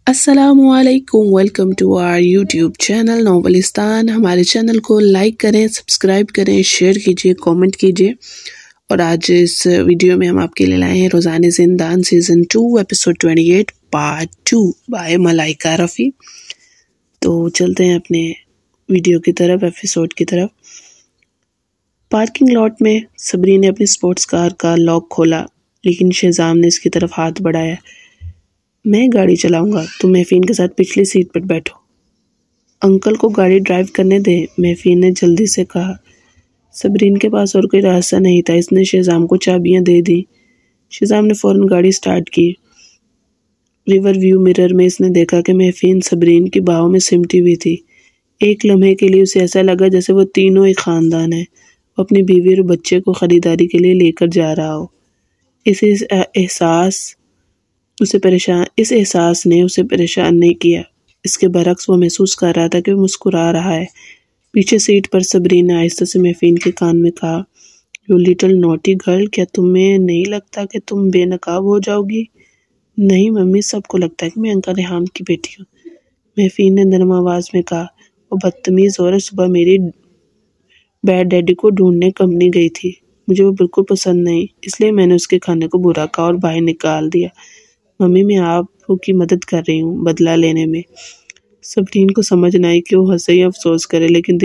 السلام علیکم، welcome to our YouTube channel Novelistan. ہمارے چینل کو لائک کریں، سبسکرائب کریں، شیئر کیجیے، کومنٹ کیجیے۔ اور آج اس ویڈیو میں ہم آپ کے لیے لائے ہیں روزانِ زندان سیزن 2 ایپیسوڈ 28 پارٹ 2 بائے ملائکہ رفیع۔ تو چلتے ہیں اپنے ویڈیو کی طرف، ایپیسوڈ کی طرف۔ پارکنگ لاٹ میں صبرین نے اپنی سپورٹس کار کا لاک کھولا، لیکن شہزام نے اس کی طرف ہاتھ بڑھایا۔ میں گاڑی چلاؤں گا، تم میفین کے ساتھ پچھلی سیٹ پر بیٹھو۔ انکل کو گاڑی ڈرائیو کرنے دیں، میفین نے جلدی سے کہا۔ صبرین کے پاس اور کوئی راستہ نہیں تھا، اس نے شہزام کو چابیاں دے دیں۔ شہزام نے فوراً گاڑی سٹارٹ کی۔ ریور ویو مرر میں اس نے دیکھا کہ میفین صبرین کی باہوں میں سمٹی ہوئی تھی۔ ایک لمحے کے لیے اسے ایسا لگا جیسے وہ تینوں ایک خاندان ہے، وہ اپنی بیوی اور بچے کو خریداری کے لیے لے کر جا رہا ہو۔ اس احساس نے اسے پریشان نہیں کیا، اس کے برعکس وہ محسوس کر رہا تھا کہ وہ مسکرا رہا ہے۔ پیچھے سیٹ پر صبرین نے آہستہ سے میفین کے کان میں کہا، یو لٹل نوٹی گرل، کیا تمہیں نہیں لگتا کہ تم بے نقاب ہو جاؤ گی؟ نہیں ممی، سب کو لگتا ہے کہ میں انکل ریحان کی بیٹی ہوں، میفین نے نرم آواز میں کہا۔ وہ بدتمیز عورت صبح میری بیڈ ڈیڈی کو ڈھونڈنے کمپنی گئی تھی، مجھے وہ بالکل پسند نہیں، اس لیے میں نے اس کے کھانے کو برا کہا اور باہر نکال دیا۔ ممی، میں آپ کی مدد کر رہی ہوں بدلہ لینے میں۔ صبرین کو سمجھ نہ آئی کہ وہ ہنسے یا افسوس کرے، لیکن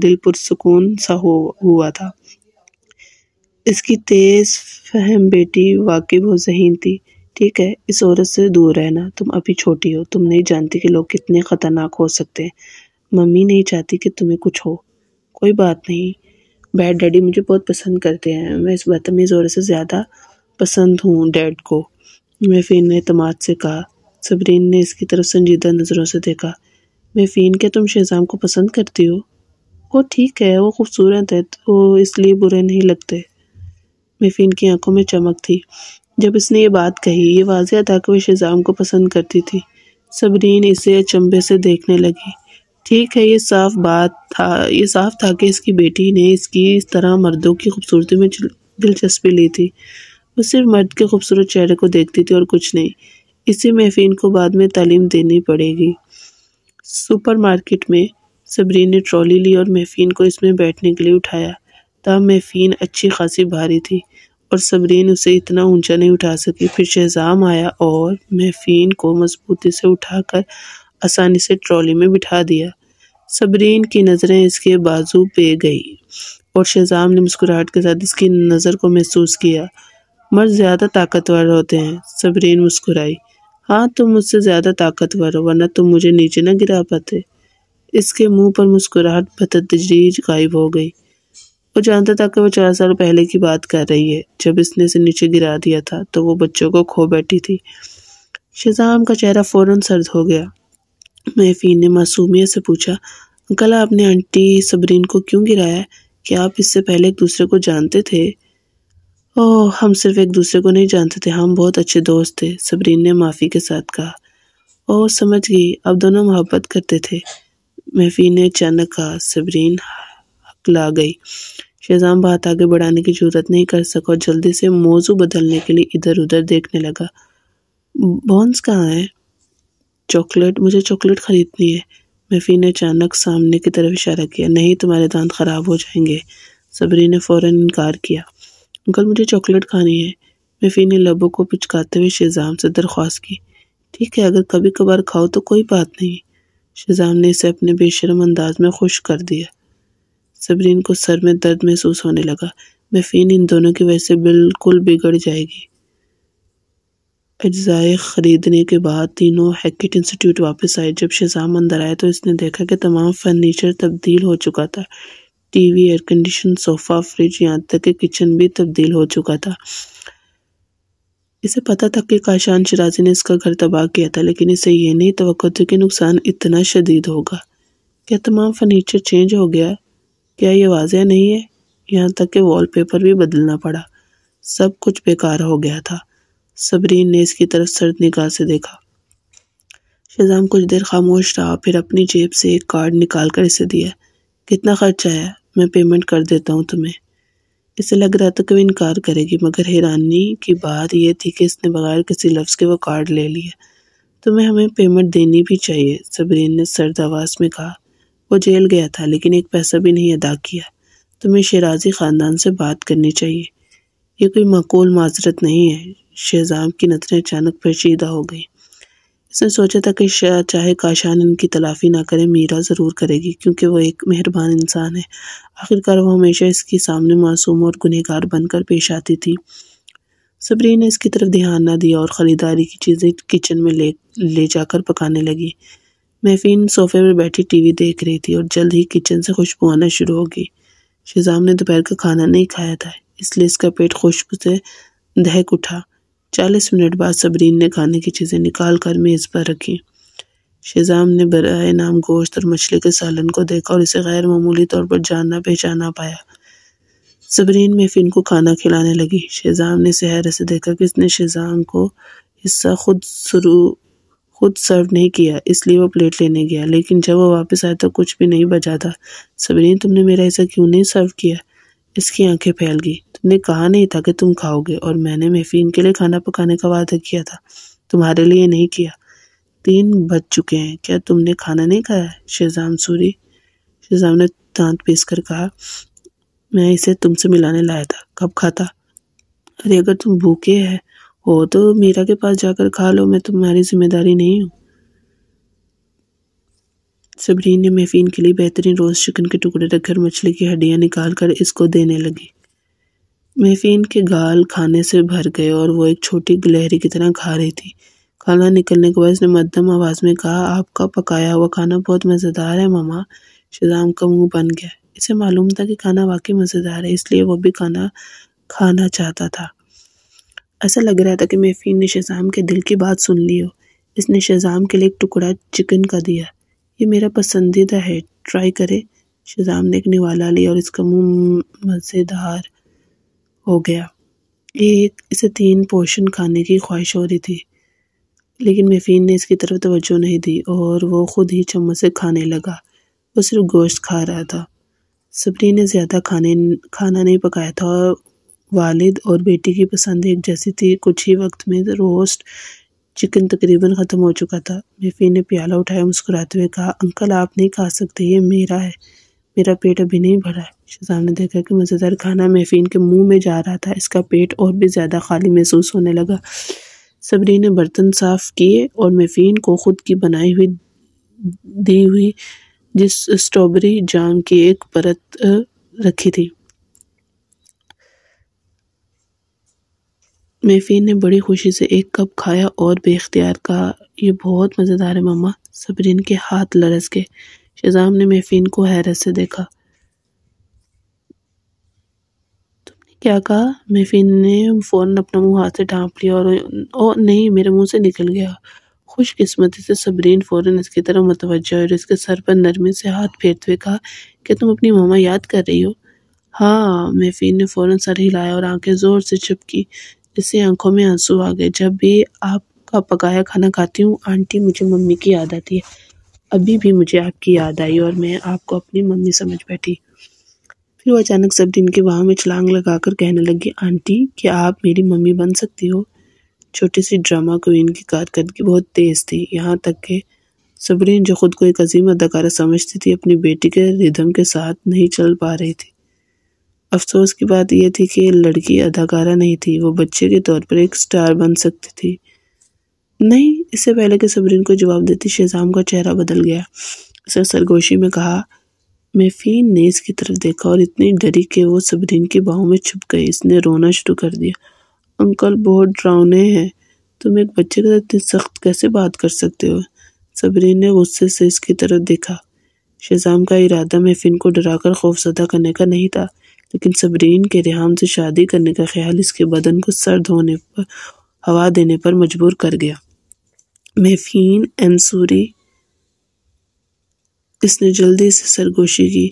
دل پرسکون سا ہوا تھا۔ اس کی تیز فہم بیٹی واقعی بہت ذہین تھی۔ ٹھیک ہے، اس عورت سے دور رہنا، تم ابھی چھوٹی ہو، تم نہیں جانتی کہ لوگ کتنے خطرناک ہو سکتے ہیں۔ ممی نہیں چاہتی کہ تمہیں کچھ ہو۔ کوئی بات نہیں، بیڈ ڈیڈی مجھے بہت پسند کرتے ہیں، میں اس بدتمیز عورت سے زیادہ پسند ہوں ڈیڈ کو، میفین نے اعتماد سے کہا۔ صبرین نے اس کی طرف سنجیدہ نظروں سے دیکھا۔ میفین، کیا تم شہزام کو پسند کرتی ہو؟ وہ ٹھیک ہے، وہ خوبصورت ہے، تو اس لیے برے نہیں لگتے۔ میفین کی آنکھوں میں چمک تھی جب اس نے یہ بات کہی، یہ واضح تھا کہ وہ شہزام کو پسند کرتی تھی۔ صبرین اسے اچنبھے سے دیکھنے لگی۔ ٹھیک ہے، یہ صاف تھا کہ اس کی بیٹی نے اس طرح مردوں کی خوبصورتی میں دلچسپی لی تھی۔ وہ صرف مرد کے خوبصورت چہرے کو دیکھتی تھی اور کچھ نہیں۔ اسی میفین کو بعد میں تعلیم دینی پڑے گی۔ سپر مارکیٹ میں صبرین نے ٹرالی لی اور میفین کو اس میں بیٹھنے کے لیے اٹھایا۔ تاہم میفین اچھی خاصی بھاری تھی اور صبرین اسے اتنا اونچا نہیں اٹھا سکی۔ پھر شہزام آیا اور میفین کو مضبوطی سے اٹھا کر آسانی سے ٹرالی میں بٹھا دیا۔ صبرین کی نظریں اس کے بازو پہ گئی اور شہزام نے مسکراہٹ کے ساتھ اس کی نظر کو محسوس کیا۔ مرد زیادہ طاقتور ہوتے ہیں، صبرین مسکرائی۔ ہاں، تم مجھ سے زیادہ طاقتور ہو، ورنہ تم مجھے نیچے نہ گرا پاتے۔ اس کے منہ پر مسکراہٹ بتدریج غائب ہو گئی۔ وہ جانتا تھا کہ وہ 4 سال پہلے کی بات کر رہی ہے، جب اس نے اسے نیچے گرا دیا تھا تو وہ بچوں کو کھو بیٹھی تھی۔ شہزام کا چہرہ فوراً سرد ہو گیا۔ میفین نے معصومیت سے پوچھا، انکل، آپ نے آنٹی صبرین کو کیوں گرایا؟ کیا آپ اس سے پہلے ایک دوسرے کو جانتے تھے؟ اوہ، ہم صرف ایک دوسرے کو نہیں جانتے تھے، ہم بہت اچھے دوست تھے، صبرین نے معافی کے ساتھ کہا۔ اوہ، سمجھ گئی، اب دونوں محبت کرتے تھے، میفین نے اچانک کہا۔ صبرین ہکلا گئی۔ شہزام بات آگے بڑھانے کی جرات نہیں کر سکا اور جلدی سے موضوع بدلنے کے لیے ادھر ادھر دیکھنے لگا۔ بونس کہاں ہے؟ چاکلیٹ، مجھے چاکلیٹ خریدنی ہے، میفین نے اچانک سامنے کی طرف اشارہ کیا۔ نہیں، تمہارے دانت خراب ہو جائیں گے، صبرین نے فوراً انکار کیا۔ انکل، مجھے چاکلیٹ کھانی ہے، میفین نے لبوں کو پچکاتے ہوئے شہزام سے درخواست کی۔ ٹھیک ہے، اگر کبھی کبھار کھاؤ تو کوئی بات نہیں، شہزام نے اسے اپنے بے شرم انداز میں خوش کر دیا۔ صبرین کو سر میں درد محسوس ہونے لگا۔ میفین ان دونوں کی وجہ سے بالکل بگڑ جائے گی۔ اجزائے خریدنے کے بعد تینوں ہیکٹ انسٹیٹیوٹ واپس آئے۔ جب شہزام اندر آیا تو اس نے دیکھا کہ تمام فرنیچر تبدیل ہو چکا تھا، ٹی وی، ایئر کنڈیشن، صوفہ، فریج، یہاں تک کہ کچن بھی تبدیل ہو چکا تھا۔ اسے پتا تھا کہ کاشان شرازی نے اس کا گھر تباہ کیا تھا، لیکن اسے یہ نہیں توقع تھی کہ نقصان اتنا شدید ہوگا۔ کیا تمام فرنیچر چینج ہو گیا؟ کیا یہ واضح نہیں ہے؟ یہاں تک کہ وال پیپر بھی بدلنا پڑا۔ سب کچھ بیکار ہو گیا تھا۔ صبرین نے اس کی طرف سرد نگاہ سے دیکھا۔ شہزام کچھ دیر خاموش رہا، پھر اپنی جیب سے ایک کارڈ نکال کر اسے دیا۔ کتنا خرچ آیا؟ میں پیمنٹ کر دیتا ہوں تمہیں۔ اسے لگ رہا تھا کہ وہ انکار کرے گی، مگر حیرانی کی بات یہ تھی کہ اس نے بغیر کسی لفظ کے وہ کارڈ لے لیا۔ تمہیں ہمیں پیمنٹ دینی بھی چاہیے، صبرین نے سرد آواز میں کہا۔ وہ جیل گیا تھا لیکن ایک پیسہ بھی نہیں ادا کیا۔ تمہیں شیرازی خاندان سے بات کرنی چاہیے، یہ کوئی معقول معذرت نہیں ہے۔ شہزام کی نظریں اچانک پیچیدہ ہو گئی۔ اس نے سوچا تھا کہ چاہے کاشان ان کی تلافی نہ کرے، میرا ضرور کرے گی، کیونکہ وہ ایک مہربان انسان ہے۔ آخرکار وہ ہمیشہ اس کے سامنے معصوم اور گنہگار بن کر پیش آتی تھی۔ صبرین نے اس کی طرف دھیان نہ دیا اور خریداری کی چیزیں کچن میں لے جا کر پکانے لگی۔ محفین صوفے پر بیٹھی ٹی وی دیکھ رہی تھی اور جلد ہی کچن سے خوشبو آنا شروع ہو گئی۔ شہزام نے دوپہر کا کھانا نہیں کھایا تھا، اس لیے اس کا پیٹ خوشبو سے دہک اٹھا۔ 40 منٹ بعد صبرین نے کھانے کی چیزیں نکال کر میز پر رکھی۔ شہزام نے برائے نام گوشت اور مچھلی کے سالن کو دیکھا اور اسے غیر معمولی طور پر جاننا پہچانا پایا۔ صبرین محفین کو کھانا کھلانے لگی۔ شہزام نے اسے حیرت سے دیکھا کہ اس نے شہزام کو حصہ خود سرو نہیں کیا، اس لیے وہ پلیٹ لینے گیا، لیکن جب وہ واپس آیا تو کچھ بھی نہیں بچا تھا۔ صبرین، تم نے میرا حصہ کیوں نہیں سرو کیا؟ اس کی آنکھیں پھیل گئی۔ تم نے کہا نہیں تھا کہ تم کھاؤ گے، اور میں نے محفین کے لیے کھانا پکانے کا وعدہ کیا تھا، تمہارے لیے نہیں کیا۔ 3 بج چکے ہیں، کیا تم نے کھانا نہیں کھایا؟ شہزام سوری، شہزام نے دانت پیس کر کہا، میں اسے تم سے ملانے لایا تھا، کب کھاتا؟ ارے اگر تم بھوکے ہو تو میرا کے پاس جا کر کھا لو، میں تمہاری ذمہ داری نہیں ہوں۔ صبرین نے محفین کے لیے بہترین روسٹ چکن کے ٹکڑے رکھ کر مچھلی کی ہڈیاں نکال کر اس کو دینے لگی۔ محفین کے گال کھانے سے بھر گئے اور وہ ایک چھوٹی گلہری کی طرح کھا رہی تھی۔ کھانا نکلنے کے بعد اس نے مدھم آواز میں کہا، آپ کا پکایا ہوا کھانا بہت مزیدار ہے ماما۔ شہزام کا منہ بن گیا۔ اسے معلوم تھا کہ کھانا واقعی مزیدار ہے، اس لیے وہ بھی کھانا چاہتا تھا۔ ایسا لگ رہا تھا کہ محفین نے شہزام کے دل کی بات سن لی ہو۔ اس نے شہزام کے لیے ایک ٹکڑا چکن کا دیا۔ یہ میرا پسندیدہ ہے، ٹرائی کرے۔ شہزام نے ایک نوالا لیا اور اس کا منہ مزیدار ہو گیا۔ اسے 3 پورشن کھانے کی خواہش ہو رہی تھی، لیکن محفین نے اس کی طرف توجہ نہیں دی اور وہ خود ہی چمچ سے کھانے لگا۔ وہ صرف گوشت کھا رہا تھا۔ صبرین نے زیادہ کھانا نہیں پکایا تھا اور والد اور بیٹی کی پسند ایک جیسی تھی۔ کچھ ہی وقت میں روسٹ چکن تقریباً ختم ہو چکا تھا۔ محفین نے پیالہ اٹھایا، مسکراتے ہوئے کہا، انکل آپ نہیں کھا سکتے، یہ میرا ہے، میرا پیٹ ابھی نہیں بھرا ہے۔ شہزام نے دیکھا کہ مزیدار کھانا محفین کے منہ میں جا رہا تھا، اس کا پیٹ اور بھی زیادہ خالی محسوس ہونے لگا۔ صبرین نے برتن صاف کیے اور محفین کو خود کی بنائی ہوئی دی ہوئی جس اسٹرابیری جام کی ایک پرت رکھی تھی۔ محفین نے بڑی خوشی سے ایک کپ کھایا اور بے اختیار کہا، یہ بہت مزیدار ہے ماما۔ صبرین کے ہاتھ لرز گئے۔ شہزام نے محفین کو حیرت سے دیکھا۔ تم نے کیا کہا؟ محفین نے فوراً اپنا منہ ہاتھ سے ڈھانپ لیا اور نہیں، میرے منہ سے نکل گیا۔ خوش قسمتی سے صبرین فوراً اس کی طرف متوجہ اور اس کے سر پر نرمی سے ہاتھ پھیرتے ہوئے کہا، کیا تم اپنی ماما یاد کر رہی ہو؟ ہاں، محفین نے فوراً سر ہلایا اور آنکھیں زور سے چپکی، جس سے آنکھوں میں آنسو آ گئے۔ جب بھی آپ کا پکایا کھانا کھاتی ہوں آنٹی، مجھے ممی کی یاد آتی ہے۔ ابھی بھی مجھے آپ کی یاد آئی اور میں آپ کو اپنی ممی سمجھ بیٹھی۔ پھر وہ اچانک صبرین کی باہوں میں چھلانگ لگا کر کہنے لگی، آنٹی کیا آپ میری ممی بن سکتی ہو؟ چھوٹی سی ڈرامہ کوئین کی کارکردگی بہت تیز تھی، یہاں تک کہ صبرین جو خود کو ایک عظیم اداکارہ سمجھتی تھی، اپنی بیٹی کے ردھم کے ساتھ نہیں چل پا رہی تھی۔ افسوس کی بات یہ تھی کہ لڑکی اداکارہ نہیں تھی، وہ بچے کے طور پر ایک سٹار بن سکتی تھی۔ نہیں، اس سے پہلے کہ صبرین کو جواب دیتی شہزام کا چہرہ بدل گیا۔ اس نے سرگوشی میں کہا۔ محفین نے اس کی طرف دیکھا اور اتنی ڈری کہ وہ صبرین کی باہوں میں چھپ گئی۔ اس نے رونا شروع کر دیا۔ انکل بہت ڈراؤنے ہیں، تم ایک بچے کے ساتھ اتنی سخت کیسے بات کر سکتے ہو؟ صبرین نے غصے سے اس کی طرف دیکھا۔ شہزام کا ارادہ محفین کو ڈرا کر خوفزدہ کرنے کا نہیں تھا، لیکن صبرین کے ریحان سے شادی کرنے کا خیال اس کے بدن کو سرد ہونے پر ہوا دینے پر مجبور کر گیا۔ محفین ایم سوری، اس نے جلدی سے سرگوشی کی،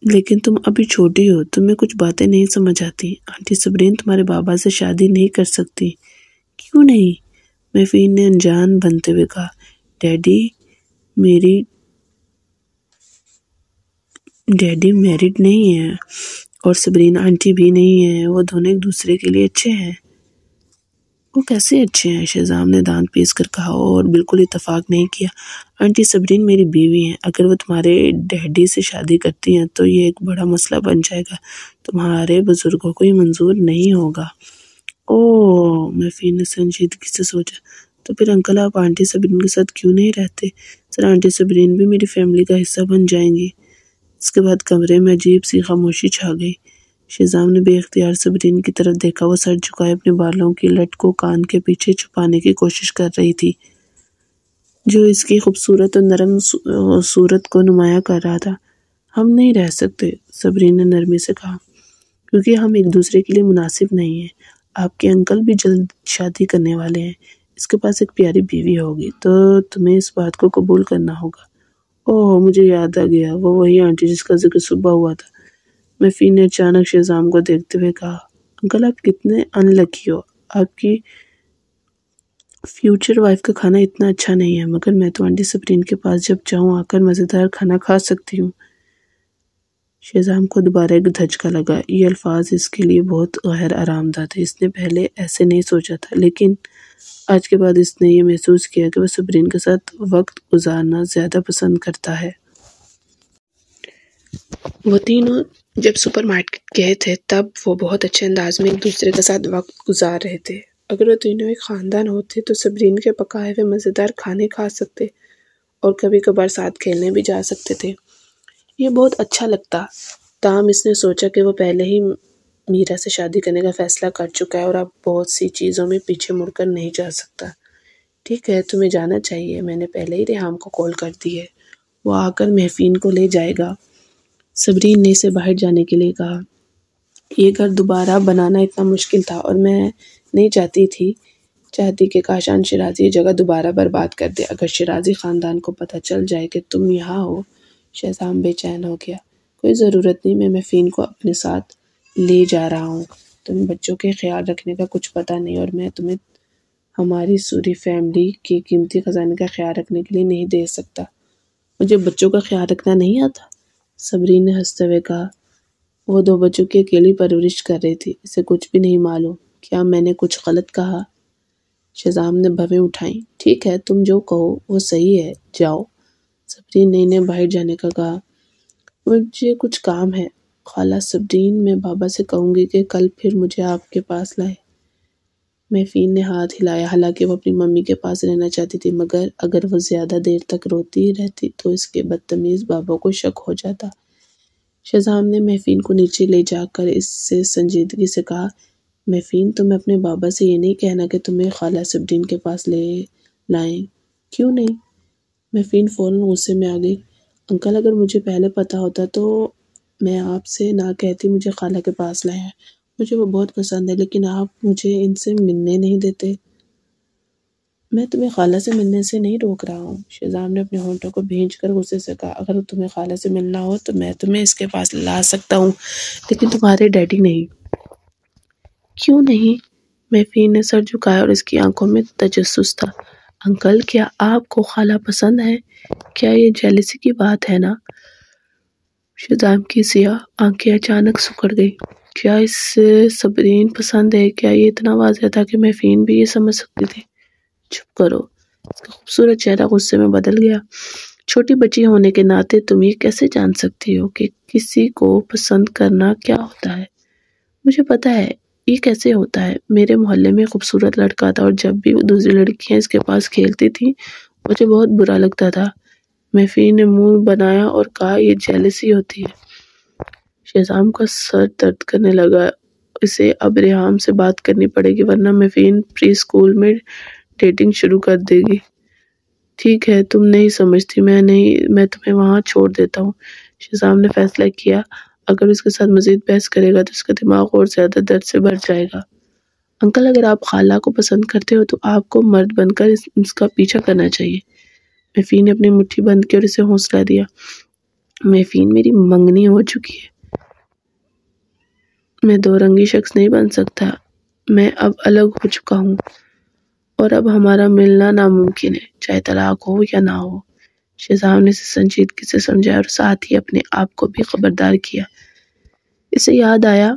لیکن تم ابھی چھوٹی ہو، تمہیں کچھ باتیں نہیں سمجھ آتی۔ آنٹی صبرین تمہارے بابا سے شادی نہیں کر سکتی۔ کیوں نہیں؟ محفین نے انجان بنتے ہوئے کہا، ڈیڈی میرڈ نہیں ہے اور صبرین آنٹی بھی نہیں ہے، وہ دونوں ایک دوسرے کے لیے اچھے ہیں۔ وہ کیسے اچھے ہیں؟ شہزام نے دانت پیس کر کہا اور بالکل اتفاق نہیں کیا۔ آنٹی صبرین میری بیوی ہیں، اگر وہ تمہارے ڈیڈی سے شادی کرتی ہیں تو یہ ایک بڑا مسئلہ بن جائے گا، تمہارے بزرگوں کو یہ منظور نہیں ہوگا۔ اوہ، میفین نے سنجیدگی سے سوچا، تو پھر انکل آپ آنٹی صبرین کے ساتھ کیوں نہیں رہتے؟ سر آنٹی صبرین بھی میری فیملی کا حصہ بن جائیں گی۔ اس کے بعد کمرے میں عجیب سی خاموشی چھا گئی۔ شہزام نے بے اختیار صبرین کی طرف دیکھا، وہ سر جھکائے اپنے بالوں کی لٹ کو کان کے پیچھے چھپانے کی کوشش کر رہی تھی، جو اس کی خوبصورت اور نرم صورت کو نمایاں کر رہا تھا۔ ہم نہیں رہ سکتے، صبرین نے نرمی سے کہا، کیونکہ ہم ایک دوسرے کے لیے مناسب نہیں ہیں۔ آپ کے انکل بھی جلد شادی کرنے والے ہیں، اس کے پاس ایک پیاری بیوی ہوگی، تو تمہیں اس بات کو قبول کرنا ہوگا۔ اوہ، مجھے یاد آ گیا، وہ وہی آنٹی جس کا ذکر صبح ہوا تھا۔ میفین نے اچانک شہزام کو دیکھتے ہوئے کہا، انکل آپ کتنے ان لکی ہو، آپ کی فیوچر وائف کا کھانا اتنا اچھا نہیں ہے، مگر میں تو آنٹی صبرین کے پاس جب چاہوں آ کر مزیدار کھانا کھا سکتی ہوں۔ شہزام کو دوبارہ ایک دھچکا لگا، یہ الفاظ اس کے لیے بہت غیر آرام دہ تھے۔ اس نے پہلے ایسے نہیں سوچا تھا، لیکن آج کے بعد اس نے یہ محسوس کیا کہ وہ صبرین کے ساتھ وقت گزارنا زیادہ پسند کرتا ہے۔ وہ تینوں جب سپر مارکیٹ گئے تھے تب وہ بہت اچھے انداز میں ایک دوسرے کے ساتھ وقت گزار رہے تھے۔ اگر وہ تینوں ایک خاندان ہوتے تو صبرین کے پکائے ہوئے مزیدار کھانے کھا سکتے اور کبھی کبھار ساتھ کھیلنے بھی جا سکتے تھے۔ یہ بہت اچھا لگتا، تاہم اس نے سوچا کہ وہ پہلے ہی میرا سے شادی کرنے کا فیصلہ کر چکا ہے اور اب بہت سی چیزوں میں پیچھے مڑ کر نہیں جا سکتا۔ ٹھیک ہے، تمہیں جانا چاہیے، میں نے پہلے ہی ریحام کو کال کر دی ہے، وہ آ کر میفین کو لے جائے گا۔ صبرین نے اسے باہر جانے کے لیے کہا۔ یہ گھر دوبارہ بنانا اتنا مشکل تھا اور میں نہیں چاہتی کہ کاشان شیرازی یہ جگہ دوبارہ برباد کر دے۔ اگر شیرازی خاندان کو پتہ چل جائے کہ تم یہاں ہو۔ شہزام بے چین ہو گیا۔ کوئی ضرورت نہیں، میں میفین کو اپنے ساتھ لے جا رہا ہوں، تمہیں بچوں کے خیال رکھنے کا کچھ پتہ نہیں اور میں تمہیں ہماری سوری فیملی کے قیمتی خزانے کا خیال رکھنے کے لیے نہیں دے سکتا۔ مجھے بچوں کا خیال رکھنا نہیں آتا؟ صبرین نے ہنستے ہوئے کہا، وہ دو بچوں کی اکیلی پرورش کر رہی تھی، اسے کچھ بھی نہیں معلوم۔ کیا میں نے کچھ غلط کہا؟ شہزام نے بھویں اٹھائیں۔ ٹھیک ہے، تم جو کہو وہ صحیح ہے، جاؤ۔ صبرین نے انہیں باہر جانے کا کہا۔ مجھے کچھ کام ہے خالہ صبرین، میں بابا سے کہوں گی کہ کل پھر مجھے آپ کے پاس لائے۔ میفین نے ہاتھ ہلایا، حالانکہ وہ اپنی ممی کے پاس رہنا چاہتی تھی، مگر اگر وہ زیادہ دیر تک روتی رہتی تو اس کے بدتمیز بابا کو شک ہو جاتا۔ شہزام نے میفین کو نیچے لے جا کر اس سے سنجیدگی سے کہا، میفین تمہیں اپنے بابا سے یہ نہیں کہنا کہ تمہیں خالہ صبرین کے پاس لے لائیں۔ کیوں نہیں؟ میفین فوراً غصے میں آ گئی۔ انکل اگر مجھے پہلے پتہ ہوتا تو میں آپ سے نہ کہتی مجھے خالہ کے پاس لائیں، مجھے وہ بہت پسند ہے، لیکن آپ مجھے ان سے ملنے نہیں دیتے۔ میں تمہیں خالہ سے ملنے سے نہیں روک رہا ہوں، شہزام نے اپنے ہونٹوں کو بھینچ کر غصے سے کہا، اگر تمہیں خالہ سے ملنا ہو تو میں تمہیں اس کے پاس لا سکتا ہوں، لیکن تمہارے ڈیڈی نہیں۔ کیوں نہیں؟ میفین نے سر جھکایا اور اس کی آنکھوں میں تجسس تھا۔ انکل کیا آپ کو خالہ پسند ہے؟ کیا یہ جیلسی کی بات ہے نا؟ شہزام کی سیاہ آنکھیں اچانک سکڑ گئی۔ کیا اس سے صبرین پسند ہے؟ کیا یہ اتنا واضح تھا کہ میفین بھی یہ سمجھ سکتی تھی؟ چپ کرو، اس کا خوبصورت چہرہ غصے میں بدل گیا۔ چھوٹی بچی ہونے کے ناطے تم یہ کیسے جان سکتی ہو کہ کسی کو پسند کرنا کیا ہوتا ہے؟ مجھے پتا ہے یہ کیسے ہوتا ہے۔ میرے محلے میں خوبصورت لڑکا تھا اور جب بھی دوسری لڑکیاں اس کے پاس کھیلتی تھیں مجھے بہت برا لگتا تھا۔ میفین نے منہ بنایا اور کہا، یہ جیلسی ہوتی ہے۔ شہزام کا سر درد کرنے لگا۔ اسے اب ریحام سے بات کرنی پڑے گی ورنہ میفین پری اسکول میں ڈیٹنگ شروع کر دے گی۔ ٹھیک ہے، تم نہیں سمجھتی، میں تمہیں وہاں چھوڑ دیتا ہوں۔ شہزام نے فیصلہ کیا، اگر اس کے ساتھ مزید بحث کرے گا تو اس کا دماغ اور زیادہ درد سے بھر جائے گا۔ انکل اگر آپ خالہ کو پسند کرتے ہو تو آپ کو مرد بن کر اس کا پیچھا کرنا چاہیے۔ میفین نے اپنی مٹھی بند کی اور اسے حوصلہ دیا۔ میفین میری منگنی ہو چکی ہے، میں دو رنگی شخص نہیں بن سکتا، میں اب الگ ہو چکا ہوں اور اب ہمارا ملنا ناممکن ہے، چاہے طلاق ہو یا نہ ہو۔ شہزام نے اسے سنجیدگی سے سمجھایا اور ساتھ ہی اپنے آپ کو بھی خبردار کیا۔ اسے یاد آیا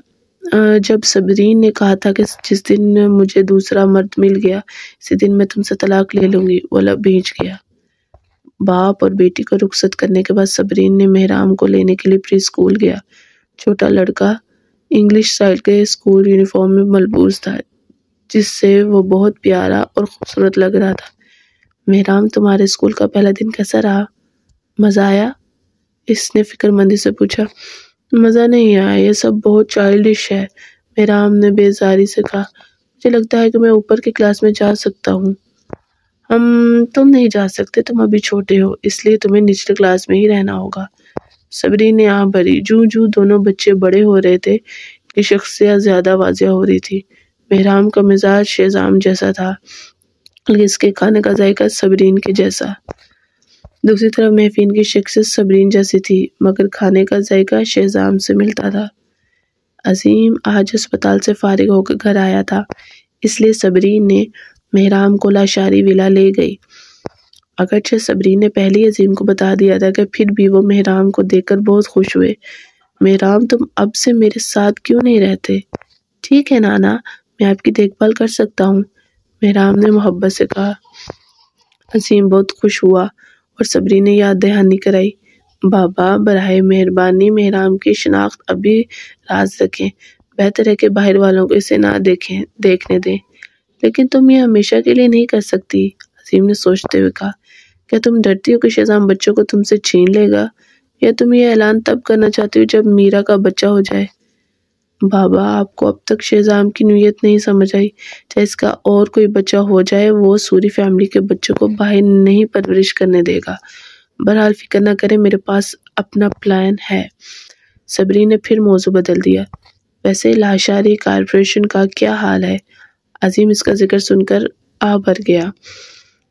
جب صبرین نے کہا تھا کہ جس دن مجھے دوسرا مرد مل گیا اسی دن میں تم سے طلاق لے لوں گی، وہ لب بھیج گیا۔ باپ اور بیٹی کو رخصت کرنے کے بعد صبرین نے مہرام کو لینے کے لیے پری اسکول گیا۔ چھوٹا لڑکا انگلش اسٹائل کے اسکول یونیفارم میں ملبوس تھا جس سے وہ بہت پیارا اور خوبصورت لگ رہا تھا۔ مہرام، تمہارے اسکول کا پہلا دن کیسا رہا؟ مزہ آیا؟ اس نے فکر مندی سے پوچھا۔ مزہ نہیں آیا، یہ سب بہت چائلڈش ہے، مہرام نے بیزاری سے کہا۔ مجھے لگتا ہے کہ میں اوپر کی کلاس میں جا سکتا ہوں۔ تم نہیں جا سکتے، تم ابھی چھوٹے ہو، اس لیے تمہیں نچلی کلاس میں ہی رہنا ہوگا۔ صبرین نے آنکھ بھری۔ جوں دونوں بچے بڑے ہو رہے تھے کہ شخصیت زیادہ واضح ہو رہی تھی۔ مہرام کا مزاج شہزام جیسا تھا، لیکن اس کے کھانے کا ذائقہ صبرین کے جیسا۔ دوسری طرف محفین کی شخصیت صبرین جیسی تھی، مگر کھانے کا ذائقہ شہزام سے ملتا تھا۔ عظیم آج اسپتال سے فارغ ہو کر گھر آیا تھا، اس لیے صبرین نے مہرام کو لاشاری ولا لے گئی۔ اگرچہ صبرین نے پہلے عظیم کو بتا دیا تھا کہ پھر بھی وہ مہرام کو دیکھ کر بہت خوش ہوئے۔ مہرام، تم اب سے میرے ساتھ کیوں نہیں رہتے؟ ٹھیک ہے نانا، میں آپ کی دیکھ بھال کر سکتا ہوں، مہرام نے محبت سے کہا۔ عظیم بہت خوش ہوا اور صبرین نے یاد دہانی کرائی۔ بابا، براہ مہربانی مہرام کی شناخت ابھی راز رکھیں، بہتر ہے کہ باہر والوں کو اسے نہ دیکھنے دیں۔ لیکن تم یہ ہمیشہ کے لیے نہیں کر سکتی، عظیم نے سوچتے ہوئے کہا۔ کیا تم ڈرتی ہو کہ شہزام بچوں کو تم سے چھین لے گا، یا تم یہ اعلان تب کرنا چاہتی ہو جب میرا کا بچہ ہو جائے؟ بابا، آپ کو اب تک شہزام کی نوعیت نہیں سمجھ آئی، چاہے اس کا اور کوئی بچہ ہو جائے، وہ سوری فیملی کے بچوں کو باہر نہیں پرورش کرنے دے گا۔ بہرحال فکر نہ کریں، میرے پاس اپنا پلان ہے۔ صبرین نے پھر موضوع بدل دیا۔ ویسے لاشاری کارپوریشن کا کیا حال ہے؟ عظیم اس کا ذکر سن کر آہ بھر گیا۔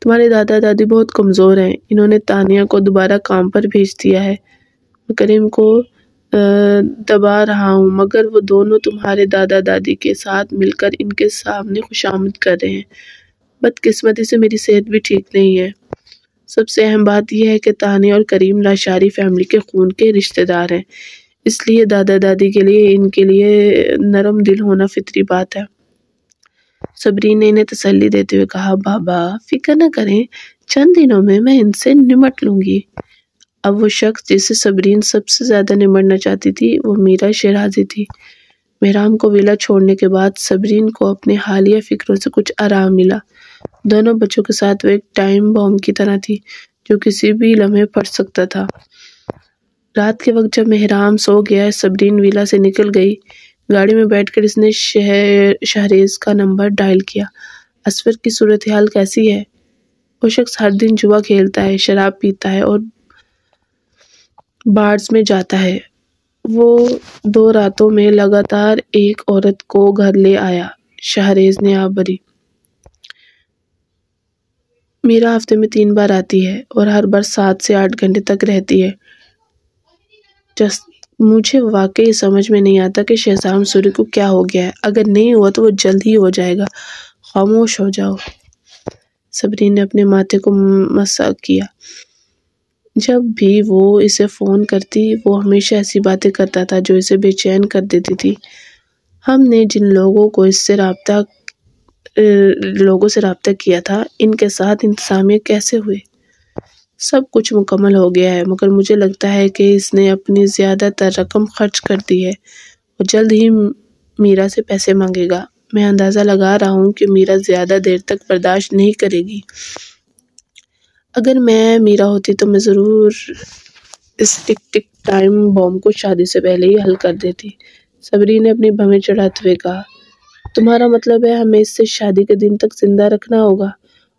تمہارے دادا دادی بہت کمزور ہیں، انہوں نے تانیہ کو دوبارہ کام پر بھیج دیا ہے۔ میں کریم کو دبا رہا ہوں، مگر وہ دونوں تمہارے دادا دادی کے ساتھ مل کر ان کے سامنے خوشامد کر رہے ہیں۔ بدقسمتی سے میری صحت بھی ٹھیک نہیں ہے۔ سب سے اہم بات یہ ہے کہ تانیہ اور کریم لاشاری فیملی کے خون کے رشتہ دار ہیں، اس لیے دادا دادی کے لیے ان کے لیے نرم دل ہونا فطری بات ہے۔ صبرین نے انہیں تسلی دیتے ہوئے کہا۔ بابا فکر نہ کریں، چند دنوں میں ان سے نمٹ لوں گی۔ اب وہ شخص جس سے صبرین سب سے زیادہ نمٹنا چاہتی تھی وہ میرا شیرازی تھی۔ مہرام کو ویلا چھوڑنے کے بعد صبرین کو اپنے حالیہ فکروں سے کچھ آرام ملا۔ دونوں بچوں کے ساتھ وہ ایک ٹائم بم کی طرح تھی جو کسی بھی لمحے پھٹ سکتا تھا۔ رات کے وقت جب مہرام سو گیا، صبرین ویلا سے نکل گئی۔ گاڑی میں بیٹھ کر اس نے شہریز کا نمبر ڈائل کیا۔ اسفر کی صورتحال کیسی ہے؟ وہ شخص ہر دن جوا کھیلتا ہے، شراب پیتا ہے اور بارز میں جاتا ہے۔ وہ 2 راتوں میں لگاتار ایک عورت کو گھر لے آیا۔ شہریز نے آہ بھری۔ میرا ہفتے میں 3 بار آتی ہے اور ہر بار 7 سے 8 گھنٹے تک رہتی ہے۔ مجھے واقعی سمجھ میں نہیں آتا کہ شہزام سوری کو کیا ہو گیا ہے، اگر نہیں ہوا تو وہ جلد ہی ہو جائے گا۔ خاموش ہو جاؤ۔ صبرین نے اپنے ماتھے کو مسح کیا۔ جب بھی وہ اسے فون کرتی وہ ہمیشہ ایسی باتیں کرتا تھا جو اسے بے چین کر دیتی تھی۔ ہم نے جن لوگوں سے رابطہ کیا تھا ان کے ساتھ انتظامیہ کیسے ہوئے؟ سب کچھ مکمل ہو گیا ہے، مگر مجھے لگتا ہے کہ اس نے اپنی زیادہ تر رقم خرچ کر دی ہے۔ وہ جلد ہی میرا سے پیسے مانگے گا۔ میں اندازہ لگا رہا ہوں کہ میرا زیادہ دیر تک برداشت نہیں کرے گی۔ اگر میں میرا ہوتی تو میں ضرور اس ٹک ٹائم بم کو شادی سے پہلے ہی حل کر دیتی۔ صبرین نے اپنی بھویں چڑھاتے ہوئے کہا۔ تمہارا مطلب ہے ہمیں اس سے شادی کے دن تک زندہ رکھنا ہوگا،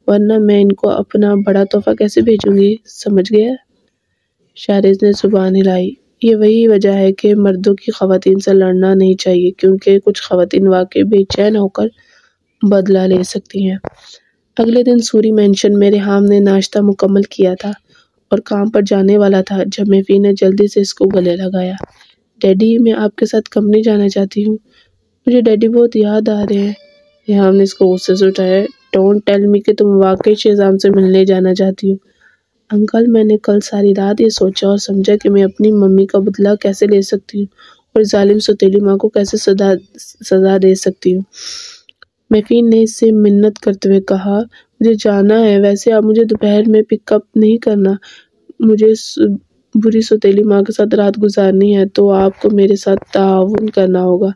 ورنہ میں ان کو اپنا بڑا تحفہ کیسے بھیجوں گی، سمجھ گیا؟ شہریز نے زبان ہلائی۔ یہ وہی وجہ ہے کہ مردوں کی خواتین سے لڑنا نہیں چاہیے، کیونکہ کچھ خواتین واقعی بے چین ہو کر بدلہ لے سکتی ہیں۔ اگلے دن سوری مینشن میں ریحام نے ناشتہ مکمل کیا تھا اور کام پر جانے والا تھا جب محفین نے جلدی سے اس کو گلے لگایا۔ ڈیڈی، میں آپ کے ساتھ کمپنی جانا چاہتی ہوں، مجھے ڈیڈی بہت یاد آ رہے ہیں۔ ریحام نے اس کو غصے سے اٹھایا۔ ڈونٹ ٹیل می کہ تم واقعی شہزام سے ملنے جانا چاہتی ہو۔ انکل، میں نے کل ساری رات یہ سوچا اور سمجھا کہ میں اپنی ممی کا بدلہ کیسے لے سکتی ہوں اور ظالم سوتیلی ماں کو کیسے سزا دے سکتی ہوں۔ میفین نے اس سے منت کرتے ہوئے کہا، مجھے جانا ہے، ویسے آپ مجھے دوپہر میں پک اپ نہیں کرنا، مجھے بری سوتیلی ماں کے ساتھ رات گزارنی ہے، تو آپ کو میرے ساتھ تعاون کرنا ہوگا۔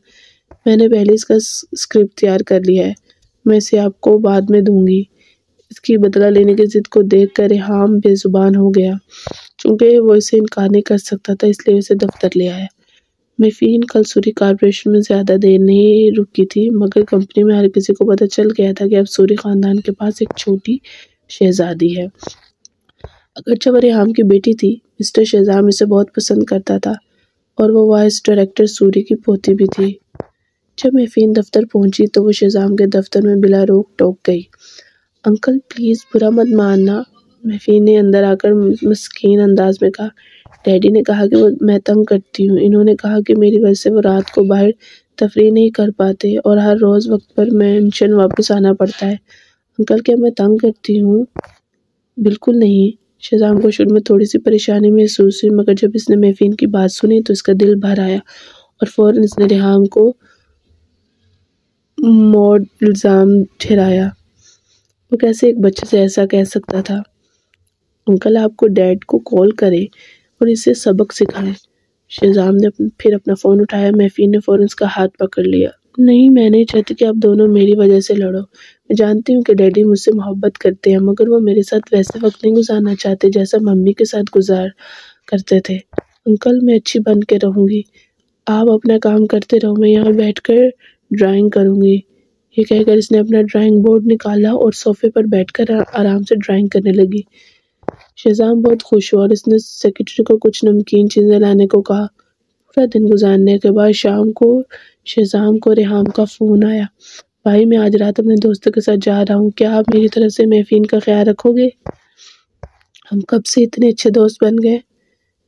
میں نے پہلے اس کا اسکرپٹ تیار کر لیا ہے، میں اسے آپ کو بعد میں دوں گی۔ اس کی بدلہ لینے کی ضد کو دیکھ کر ریحام بے زبان ہو گیا۔ چونکہ وہ اسے انکار نہیں کر سکتا تھا، اس لیے اسے دفتر لے آیا۔ میفین کل سوری کارپوریشن میں زیادہ دیر نہیں رکی تھی، مگر کمپنی میں ہر کسی کو پتہ چل گیا تھا کہ اب سوری خاندان کے پاس ایک چھوٹی شہزادی ہے۔ اگرچہ وہ ریحام کی بیٹی تھی، مسٹر شہزام اسے بہت پسند کرتا تھا اور وہ وائس ڈائریکٹر سوری کی پوتی بھی تھی۔ جب میفین دفتر پہنچی تو وہ شہزام کے دفتر میں بلا روک ٹوک گئی۔ انکل پلیز برا مت ماننا، میفین نے اندر آ کر مسکین انداز میں کہا۔ ڈیڈی نے کہا کہ میں تنگ کرتی ہوں، انہوں نے کہا کہ میری وجہ سے وہ رات کو باہر تفریح نہیں کر پاتے اور ہر روز وقت پر مینشن واپس آنا پڑتا ہے۔ انکل کیا میں تنگ کرتی ہوں؟ بالکل نہیں۔ شہزام کو شروع میں تھوڑی سی پریشانی محسوس ہوئی، مگر جب اس نے میفین کی بات سنی تو اس کا دل بھر آیا اور فوراً اس نے ریحام کو موڑ الزام ٹھہرایا۔ وہ کیسے ایک بچے سے ایسا کہہ سکتا تھا؟ انکل آپ کو ڈیڈ کو کال کرے اور اسے سبق سکھائے۔ شہزام نے پھر اپنا فون اٹھایا۔ میفین نے فوراً اس کا ہاتھ پکڑ لیا۔ نہیں، میں نہیں چاہتی کہ آپ دونوں میری وجہ سے لڑو۔ میں جانتی ہوں کہ ڈیڈی مجھ سے محبت کرتے ہیں، مگر وہ میرے ساتھ ویسے وقت نہیں گزارنا چاہتے جیسا ممی کے ساتھ گزار کرتے تھے۔ انکل میں اچھی بن کے رہوں گی، آپ اپنا کام کرتے رہو، میں یہاں بیٹھ کر ڈرائنگ کروں گی۔ یہ کہہ کر اس نے اپنا ڈرائنگ بورڈ نکالا اور صوفے پر بیٹھ کر آرام سے ڈرائنگ کرنے لگی۔ شہزام بہت خوش ہوا اور اس نے سیکرٹری کو کچھ نمکین چیزیں لانے کو کہا۔ پورا دن گزارنے کے بعد شام کو شہزام کو ریحام کا فون آیا۔ بھائی میں آج رات اپنے دوستوں کے ساتھ جا رہا ہوں، کیا آپ میری طرف سے میفین کا خیال رکھو گے؟ ہم کب سے اتنے اچھے دوست بن گئے؟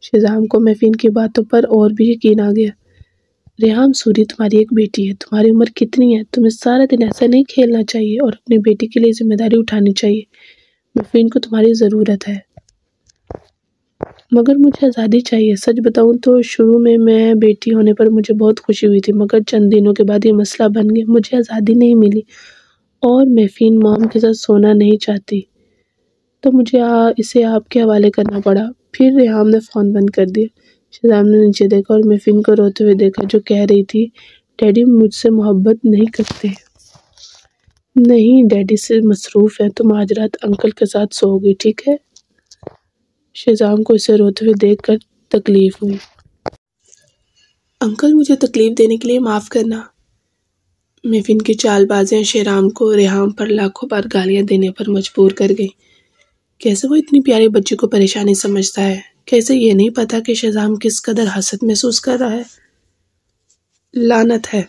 شہزام کو میفین کی باتوں پر اور بھی یقین آ گیا۔ ریحام سوری تمہاری ایک بیٹی ہے، تمہاری عمر کتنی ہے؟ تمہیں سارا دن ایسا نہیں کھیلنا چاہیے اور اپنی بیٹی کے لیے ذمہ داری اٹھانی چاہیے۔ میفین کو تمہاری ضرورت ہے۔ مگر مجھے آزادی چاہیے۔ سچ بتاؤں تو شروع میں بیٹی ہونے پر مجھے بہت خوشی ہوئی تھی، مگر چند دنوں کے بعد یہ مسئلہ بن گیا، مجھے آزادی نہیں ملی اور میفین مام کے ساتھ سونا نہیں چاہتی، تو مجھے اسے آپ کے حوالے کرنا پڑا۔ پھر ریحام نے فون بند کر دیا۔ شہزام نے نیچے دیکھا اور میفین کو روتے ہوئے دیکھا، جو کہہ رہی تھی، ڈیڈی مجھ سے محبت نہیں کرتے۔ نہیں، ڈیڈی سے مصروف ہے، تم آج رات انکل کے ساتھ سو گی، ٹھیک ہے؟ شہزام کو اسے روتے ہوئے دیکھ کر تکلیف ہوئی۔ انکل مجھے تکلیف دینے کے لیے معاف کرنا۔ میفین کی چال بازیاں شہزام کو ریحام پر لاکھوں بار گالیاں دینے پر مجبور کر گئی۔ کیسے وہ اتنی پیاری بچی کو پریشانی سمجھتا ہے؟ کیسے یہ نہیں پتا کہ شہزام کس قدر حسد محسوس کر رہا ہے؟ لعنت ہے۔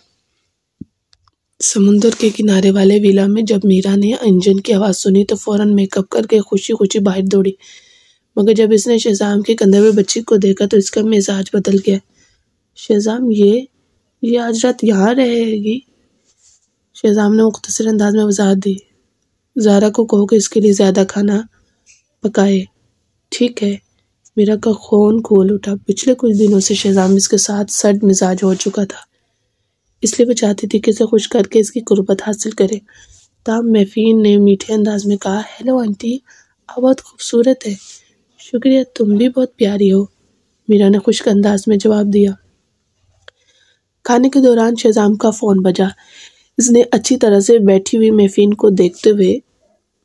سمندر کے کنارے والے ویلا میں جب میرا نے انجن کی آواز سنی تو فوراً میک اپ کر کے خوشی خوشی باہر دوڑی، مگر جب اس نے شہزام کے کندھے پہ بچی کو دیکھا تو اس کا مزاج بدل گیا۔ شہزام یہ آج رات یہاں رہے گی؟ شہزام نے مختصر انداز میں وضاحت دی۔ زہرا کو کہو کہ اس کے لیے زیادہ کھانا پکائے، ٹھیک ہے؟ میرا کا خون کھول اٹھا۔ پچھلے کچھ دنوں سے شہزام اس کے ساتھ سرد مزاج ہو چکا تھا، اس لیے وہ چاہتی تھی کہ اسے خوش کر کے اس کی قربت حاصل کرے۔ تاہم میفین نے میٹھے انداز میں کہا، ہیلو آنٹی، آپ بہت خوبصورت ہے۔ شکریہ، تم بھی بہت پیاری ہو، میرا نے خشک انداز میں جواب دیا۔ کھانے کے دوران شہزام کا فون بجا۔ اس نے اچھی طرح سے بیٹھی ہوئی میفین کو دیکھتے ہوئے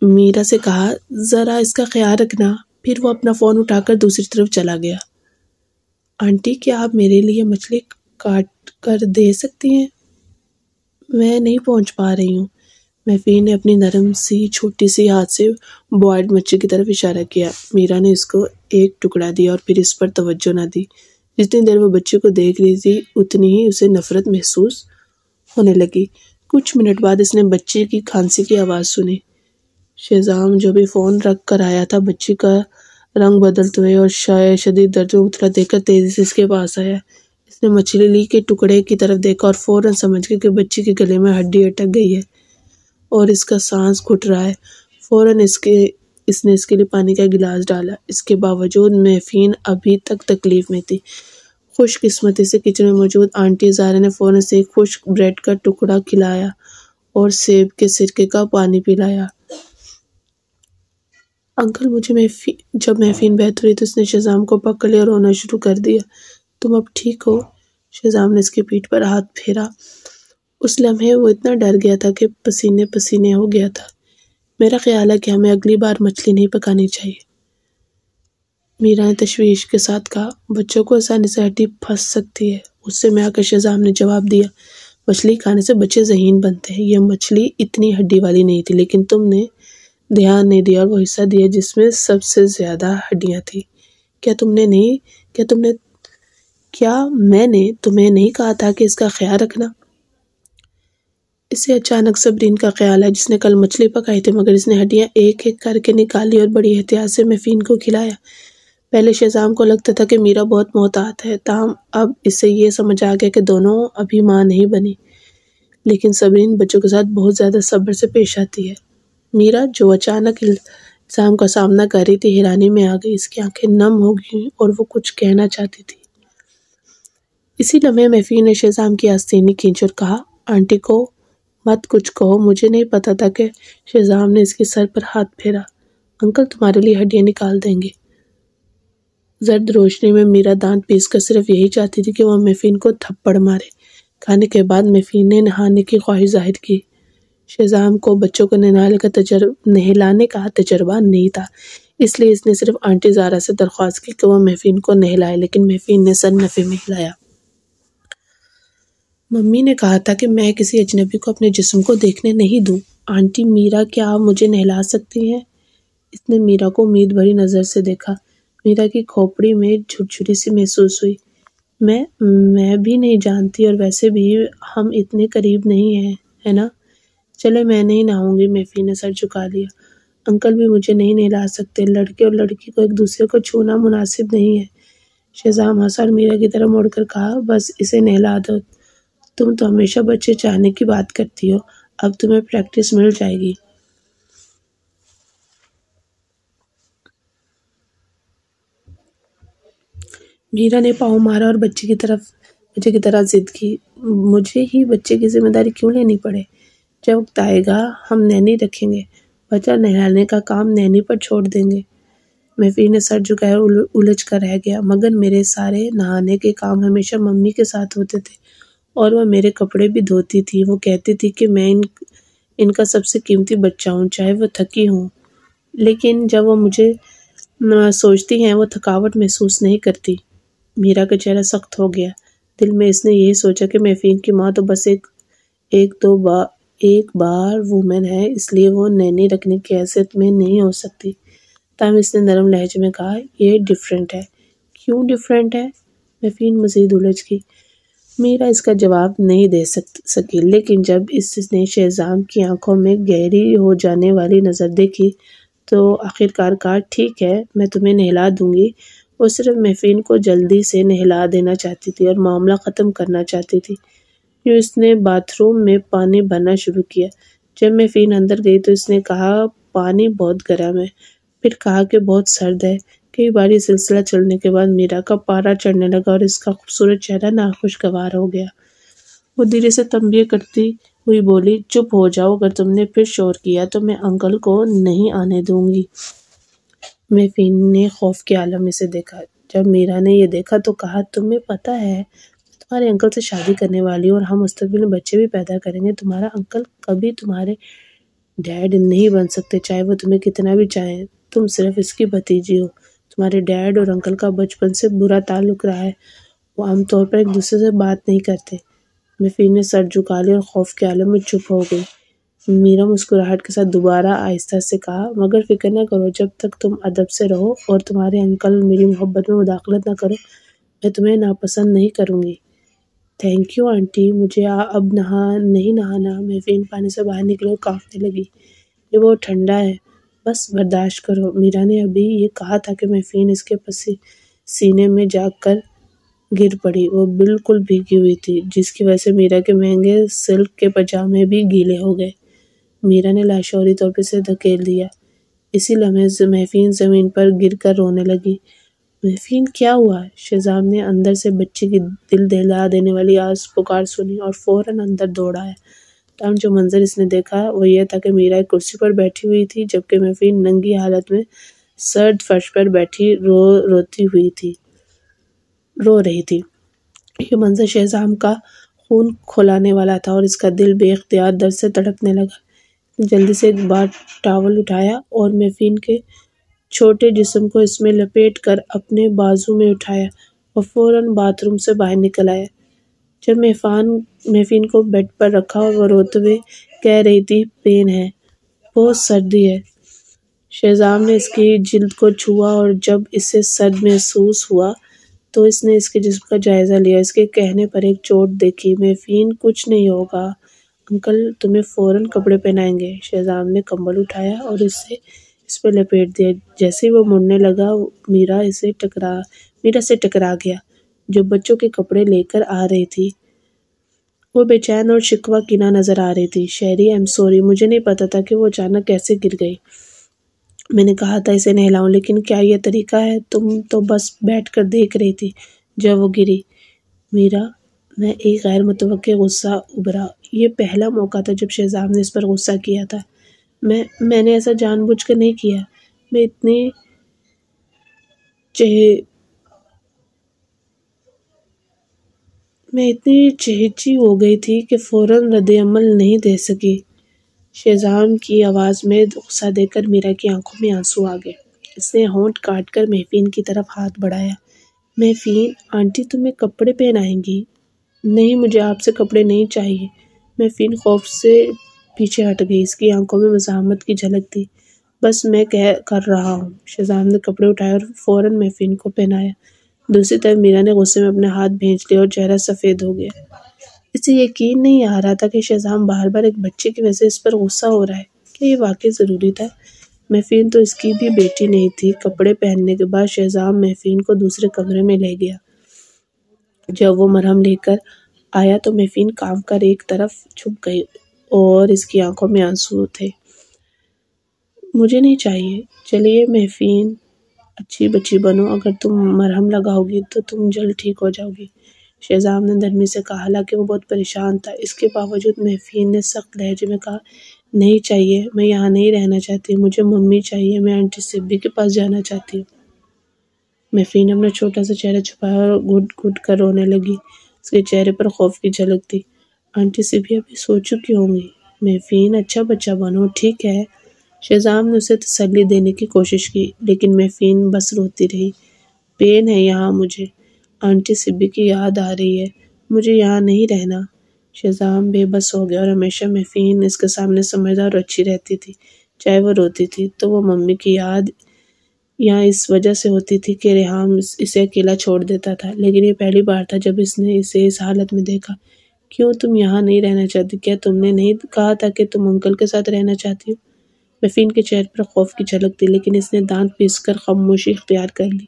میرا سے کہا، ذرا اس کا خیال رکھنا۔ پھر وہ اپنا فون اٹھا کر دوسری طرف چلا گیا۔ آنٹی کیا آپ میرے لیے مچھلی کاٹ کر دے سکتی ہیں؟ میں نہیں پہنچ پا رہی ہوں۔ میفین نے اپنی نرم سی چھوٹی سی ہاتھ سے بوائلڈ مچھلی کی طرف اشارہ کیا۔ میرا نے اس کو ایک ٹکڑا دیا اور پھر اس پر توجہ نہ دی۔ جتنی دیر وہ بچے کو دیکھ رہی تھی اتنی ہی اسے نفرت محسوس ہونے لگی۔ کچھ منٹ بعد اس نے بچے کی کھانسی کی آواز سنی۔ شہزام جو بھی فون رکھ کر آیا تھا، بچی کا رنگ بدلتے ہوئے اور شدید درد میں مبتلا دیکھ کر تیزی سے اس کے پاس آیا۔ اس نے مچھلی کے ٹکڑے کی طرف دیکھا اور فوراً سمجھ گیا کہ بچی کے گلے میں ہڈی اٹک گئی ہے اور اس کا سانس گھٹ رہا ہے۔ فوراً اس نے اس کے لیے پانی کا گلاس ڈالا۔ اس کے باوجود میفین ابھی تک تکلیف میں تھی۔ خوش قسمتی سے کچن میں موجود آنٹی زارا نے فوراً سے ایک خشک بریڈ کا ٹکڑا کھلایا اور سیب کے سرکے کا پانی پلایا۔ انکل جب محفین بہت ہوئی تو اس نے شہزام کو پکڑ لیا اور رونا شروع کر دیا۔ تم اب ٹھیک ہو؟ شہزام نے اس کے پیٹھ پر ہاتھ پھیرا۔ اس لمحے وہ اتنا ڈر گیا تھا کہ پسینے پسینے ہو گیا تھا۔ میرا خیال ہے کہ ہمیں اگلی بار مچھلی نہیں پکانی چاہیے، میرا نے تشویش کے ساتھ کہا۔ بچوں کو آسانی سے ہڈی پھنس سکتی ہے، اس سے میں آ کر شہزام نے جواب دیا۔ مچھلی کھانے سے بچے ذہین بنتے ہیں۔ یہ مچھلی اتنی ہڈی والی نہیں تھی، لیکن تم نے دھیان نہیں دیا اور وہ حصہ دیا جس میں سب سے زیادہ ہڈیاں تھیں۔ کیا میں نے تمہیں نہیں کہا تھا کہ اس کا خیال رکھنا؟ اسے اچانک صبرین کا خیال ہے جس نے کل مچھلی پکائی تھی، مگر اس نے ہڈیاں ایک ایک کر کے نکالی اور بڑی احتیاط سے محفین کو کھلایا۔ پہلے شہزام کو لگتا تھا کہ میرا بہت محتاط ہے، تاہم اب اسے یہ سمجھ آ گیا کہ دونوں ابھی ماں نہیں بنی، لیکن صبرین بچوں کے ساتھ بہت زیادہ صبر سے پیش آتی ہے۔ میرا جو اچانک الزام کا سامنا کر رہی تھی حیرانی میں آ گئی، اس کی آنکھیں نم ہو گئیں اور وہ کچھ کہنا چاہتی تھی۔ اسی لمحے محفین نے شہزام کی آستینی کھینچی اور کہا، آنٹی کو مت کچھ کہو، مجھے نہیں پتا تھا کہ شہزام نے اس کے سر پر ہاتھ پھیرا۔ انکل تمہارے لیے ہڈیاں نکال دیں گے۔ زرد روشنی میں میرا دانت پیس کر صرف یہی چاہتی تھی کہ وہ محفین کو تھپڑ مارے۔ کھانے کے بعد محفین نے نہانے کی خواہش ظاہر کی۔ شہزام کو بچوں کو نہلانے کا تجربہ نہیں تھا، اس لیے اس نے صرف آنٹی زارا سے درخواست کی کہ وہ محفین کو نہلائے، لیکن محفین نے سر نفی میں ہلایا۔ ممی نے کہا تھا کہ میں کسی اجنبی کو اپنے جسم کو دیکھنے نہیں دوں۔ آنٹی میرا کیا آپ مجھے نہلا سکتی ہیں؟ اس نے میرا کو امید بھری نظر سے دیکھا۔ میرا کی کھوپڑی میں جھرجھری سی محسوس ہوئی۔ میں بھی نہیں جانتی، اور ویسے بھی ہم اتنے قریب نہیں ہیں، ہے نا؟ چلے میں نہیں نہاؤں گی، محفین نے سر جھکا لیا۔ انکل بھی مجھے نہیں نہلا سکتے، لڑکے اور لڑکی کو ایک دوسرے کو چھونا مناسب نہیں ہے۔ شہزام ہنسا اور میرا کی طرف مڑ کر کہا، بس اسے نہلا دو، تم تو ہمیشہ بچے چاہنے کی بات کرتی ہو، اب تمہیں پریکٹس مل جائے گی۔ میرا نے پاؤں مارا اور بچے کی طرح ضد کی، مجھے ہی بچے کی ذمہ داری کیوں لینی پڑے؟ جب وقت آئے گا ہم نینی رکھیں گے، بچہ نہلانے کا کام نینی پر چھوڑ دیں گے۔ محفین نے سر جھکایا اور الجھ کر رہ گیا، مگر میرے سارے نہانے کے کام ہمیشہ ممی کے ساتھ ہوتے تھے، اور وہ میرے کپڑے بھی دھوتی تھی۔ وہ کہتی تھی کہ میں ان کا سب سے قیمتی بچہ ہوں، چاہے وہ تھکی ہوں، لیکن جب وہ مجھے سوچتی ہیں وہ تھکاوٹ محسوس نہیں کرتی۔ میرا کا چہرہ سخت ہو گیا۔ دل میں اس نے یہی سوچا کہ محفین کی ماں تو بس ایک بار وومن ہے، اس لیے وہ نینی رکھنے کی حیثیت میں نہیں ہو سکتی۔ تاہم اس نے نرم لہجے میں کہا، یہ ڈیفرنٹ ہے۔ کیوں ڈیفرنٹ ہے؟ محفین مزید الجھ گئی۔ میرا اس کا جواب نہیں دے سکی، لیکن جب اس نے شہزام کی آنکھوں میں گہری ہو جانے والی نظر دیکھی تو آخرکار کہا، ٹھیک ہے، میں تمہیں نہلا دوں گی۔ وہ صرف محفین کو جلدی سے نہلا دینا چاہتی تھی اور معاملہ ختم کرنا چاہتی تھی۔ یوں اس نے باتھ روم میں پانی بھرنا شروع کیا۔ جب محفین اندر گئی تو اس نے کہا، پانی بہت گرم ہے، پھر کہا کہ بہت سرد ہے۔ کئی بار یہ سلسلہ چلنے کے بعد میرا کا پارا چڑھنے لگا اور اس کا خوبصورت چہرہ ناخوشگوار ہو گیا۔ وہ دھیرے سے تنبیہ کرتی ہوئی بولی، چپ ہو جاؤ، اگر تم نے پھر شور کیا تو میں انکل کو نہیں آنے دوں گی۔ محفین نے خوف کے عالم میں سے دیکھا۔ جب میرا نے یہ دیکھا تو کہا، تمہیں پتہ ہے میں تمہارے انکل سے شادی کرنے والی ہوں اور ہم مستقبل میں بچے بھی پیدا کریں گے۔ تمہارا انکل کبھی تمہارے ڈیڈ نہیں بن سکتے، چاہے وہ تمہیں کتنا بھی چاہیں، تم صرف اس کی بھتیجی ہو۔ تمہارے ڈیڈ اور انکل کا بچپن سے برا تعلق رہا ہے، وہ عام طور پر ایک دوسرے سے بات نہیں کرتے۔ محفین نے سر جھکا لیا اور خوف کے عالم میں چپ ہو گئی۔ میرا مسکراہٹ کے ساتھ دوبارہ آہستہ سے کہا، مگر فکر نہ کرو، جب تک تم ادب سے رہو اور تمہارے انکل میری محبت میں مداخلت نہ کرو، میں تمہیں ناپسند نہیں کروں گی۔ تھینک یو آنٹی، مجھے اب نہیں نہانا۔ محفین پانی سے باہر نکلی اور کانپنے لگی، یہ بہت ٹھنڈا ہے، بس برداشت کرو۔ میرا نے ابھی یہ کہا تھا کہ محفین اس کے سینے میں جا کر گر پڑی۔ وہ بالکل بھیگی ہوئی تھی، جس کی وجہ سے میرا کے مہنگے سلک کے پاجامے بھی گیلے ہو گئے۔ میرا نے لاشعوری طور پر اسے دھکیل دیا۔ اسی لمحے محفین زمین پر گر کر رونے لگی۔ محفین کیا ہوا؟ شہزام نے اندر سے بچے کی دل دہلا دینے والی پکار سنی اور فوراً اندر دوڑ آیا۔ تاہم جو منظر اس نے دیکھا وہ یہ تھا کہ میرا ایک کرسی پر بیٹھی ہوئی تھی جبکہ محفین ننگی حالت میں سرد فرش پر بیٹھی رو رہی تھی۔ یہ منظر شہزام کا خون کھولانے والا تھا اور اس کا دل بے اختیار درد سے تڑپنے لگا۔ جلدی سے ایک بار ٹاول اٹھایا اور محفین کے چھوٹے جسم کو اس میں لپیٹ کر اپنے بازو میں اٹھایا اور فوراً باتھ روم سے باہر نکل آیا۔ جب محفین کو بیڈ پر رکھا اور وہ روتے ہوئے کہہ رہی تھی پین ہے، بہت سردی ہے۔ شہزام نے اس کی جلد کو چھوا اور جب اسے سرد محسوس ہوا تو اس نے اس کے جسم کا جائزہ لیا۔ اس کے کہنے پر ایک چوٹ دیکھی۔ محفین کچھ نہیں ہوگا انکل، تمہیں فوراً کپڑے پہنائیں گے۔ شہزام نے کمبل اٹھایا اور اسے اس پہ لپیٹ دیا۔ جیسے ہی وہ مڑنے لگا میرا سے ٹکرا گیا جو بچوں کے کپڑے لے کر آ رہی تھی۔ وہ بے چین اور شکوہ کینہ نظر آ رہی تھی۔ شہری ایم سوری، مجھے نہیں پتا تھا کہ وہ اچانک کیسے گر گئی۔ میں نے کہا تھا اسے نہلاؤں، لیکن کیا یہ طریقہ ہے؟ تم تو بس بیٹھ کر دیکھ رہی تھی جب وہ گری۔ میرا میں ایک غیر متوقع غصہ ابھرا۔ یہ پہلا موقع تھا جب شہزام نے اس پر غصہ کیا تھا۔ میں نے ایسا جان بوجھ کر نہیں کیا۔ میں اتنی چہچی ہو گئی تھی کہ فوراً رد عمل نہیں دے سکی۔ شہزام کی آواز میں غصہ دیکھ کر میرا کی آنکھوں میں آنسو آ گئے۔ اس نے ہونٹ کاٹ کر محفین کی طرف ہاتھ بڑھایا۔ محفین، آنٹی تمہیں کپڑے پہنائیں گی؟ نہیں، مجھے آپ سے کپڑے نہیں چاہیے۔ محفین خوف سے پیچھے ہٹ گئی۔ اس کی آنکھوں میں مزاحمت کی جھلک تھی۔ بس میں کر رہا ہوں۔ شہزام نے کپڑے اٹھائے اور فوراً محفین کو پہنایا۔ دوسری طرف میرا نے غصے میں اپنے ہاتھ بھینچ لیے اور چہرہ سفید ہو گیا۔ اسے یقین نہیں آ رہا تھا کہ شہزام بار بار ایک بچے کی وجہ سے اس پر غصہ ہو رہا ہے۔ کیا یہ واقعی ضروری تھا؟ محفین تو اس کی بھی بیٹی نہیں تھی۔ کپڑے پہننے کے بعد شہزام محفین کو دوسرے کمرے میں لے گیا۔ جب وہ مرہم لے کر آیا تو محفین کانپ کر ایک طرف چھپ گئی اور اس کی آنکھوں میں آنسو تھے۔ مجھے نہیں چاہیے۔ چلیے محفین، اچھی بچی بنو، اگر تم مرہم لگاؤ گی تو تم جلد ٹھیک ہو جاؤ گی، شہزام نے نرمی سے کہا۔ حالانکہ وہ بہت پریشان تھا، اس کے باوجود محفین نے سخت لہجے میں کہا، نہیں چاہیے، میں یہاں نہیں رہنا چاہتی، مجھے ممی چاہیے، میں آنٹی سبی کے پاس جانا چاہتی ہوں۔ محفین نے اپنا چھوٹا سا چہرہ چھپایا اور گھٹ گھٹ کر رونے لگی۔ اس کے چہرے پر خوف کی جھلک تھی۔ آنٹی سبی ابھی سو چکی ہوں گی۔ محفین، اچھا بچہ بنو، ٹھیک ہے؟ شہزام نے اسے تسلی دینے کی کوشش کی لیکن محفین بس روتی رہی۔ پین ہے یہاں مجھے، آنٹی سبی کی یاد آ رہی ہے، مجھے یہاں نہیں رہنا۔ شہزام بے بس ہو گیا اور ہمیشہ محفین اس کے سامنے سمجھدار اور اچھی رہتی تھی۔ چاہے وہ روتی تھی تو وہ ممی کی یاد یا اس وجہ سے ہوتی تھی کہ ریحام اسے اکیلا چھوڑ دیتا تھا، لیکن یہ پہلی بار تھا جب اس نے اسے اس حالت میں دیکھا۔ کیوں تم یہاں نہیں رہنا چاہتی؟ کیا تم نے نہیں کہا تھا کہ تم انکل کے ساتھ رہنا چاہتی ہو؟ محفین کے چہرے پر خوف کی جھلک تھی لیکن اس نے دانت پیس کر خاموشی اختیار کر لی۔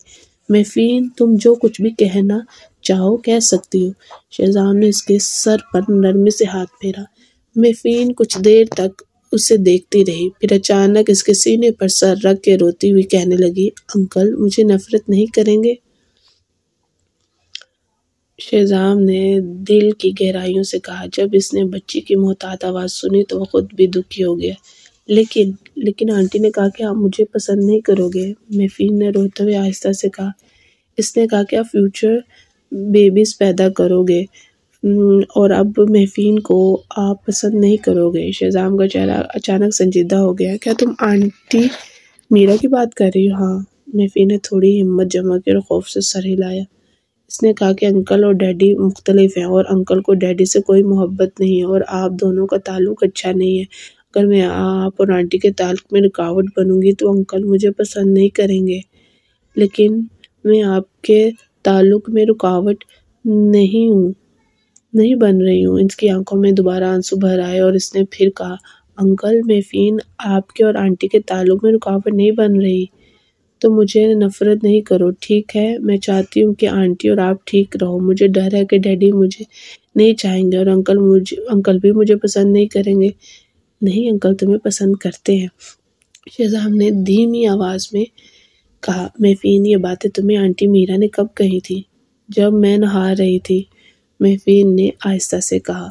محفین، تم جو کچھ بھی کہنا چاہو کہہ سکتی ہو۔ شہزام نے اس کے سر پر نرمی سے ہاتھ پھیرا۔ محفین کچھ دیر تک اسے دیکھتی رہی، پھر اچانک اس کے سینے پر سر رکھ کے روتی ہوئی کہنے لگی، انکل مجھے نفرت نہیں کریں گے؟ شہزام نے دل کی گہرائیوں سے کہا۔ جب اس نے بچی کی محتاط آواز سنی تو وہ خود بھی دکھی ہو گیا۔ لیکن آنٹی نے کہا کہ آپ مجھے پسند نہیں کرو گے، محفین نے روتے ہوئے آہستہ سے کہا۔ اس نے کہا کہ آپ فیوچر بیبیز پیدا کرو گے اور اب محفین کو آپ پسند نہیں کرو گے۔ شہزام کا چہرہ اچانک سنجیدہ ہو گیا۔ کیا تم آنٹی میرا کی بات کر رہی ہو؟ ہاں، محفین نے تھوڑی ہمت جمع کی اور خوف سے سر ہلایا۔ اس نے کہا کہ انکل اور ڈیڈی مختلف ہیں اور انکل کو ڈیڈی سے کوئی محبت نہیں ہے اور آپ دونوں کا تعلق اچھا نہیں ہے۔ اگر میں آپ اور آنٹی کے تعلق میں رکاوٹ بنوں گی تو انکل مجھے پسند نہیں کریں گے۔ لیکن میں آپ کے تعلق میں رکاوٹ نہیں بن رہی ہوں۔ اس کی آنکھوں میں دوبارہ آنسو بھر آئے اور اس نے پھر کہا، انکل محفین آپ کے اور آنٹی کے تعلق میں رکاوٹ نہیں بن رہی تو مجھے نفرت نہیں کرو، ٹھیک ہے؟ میں چاہتی ہوں کہ آنٹی اور آپ ٹھیک رہو۔ مجھے ڈر ہے کہ ڈیڈی مجھے نہیں چاہیں گے اور انکل بھی مجھے پسند نہیں کریں گے۔ نہیں، انکل تمہیں پسند کرتے ہیں، شہزام نے دھیمی آواز میں کہا۔ میفین یہ باتیں تمہیں آنٹی میرا نے کب کہی تھی؟ جب میں نہا رہی تھی، میفین نے آہستہ سے کہا۔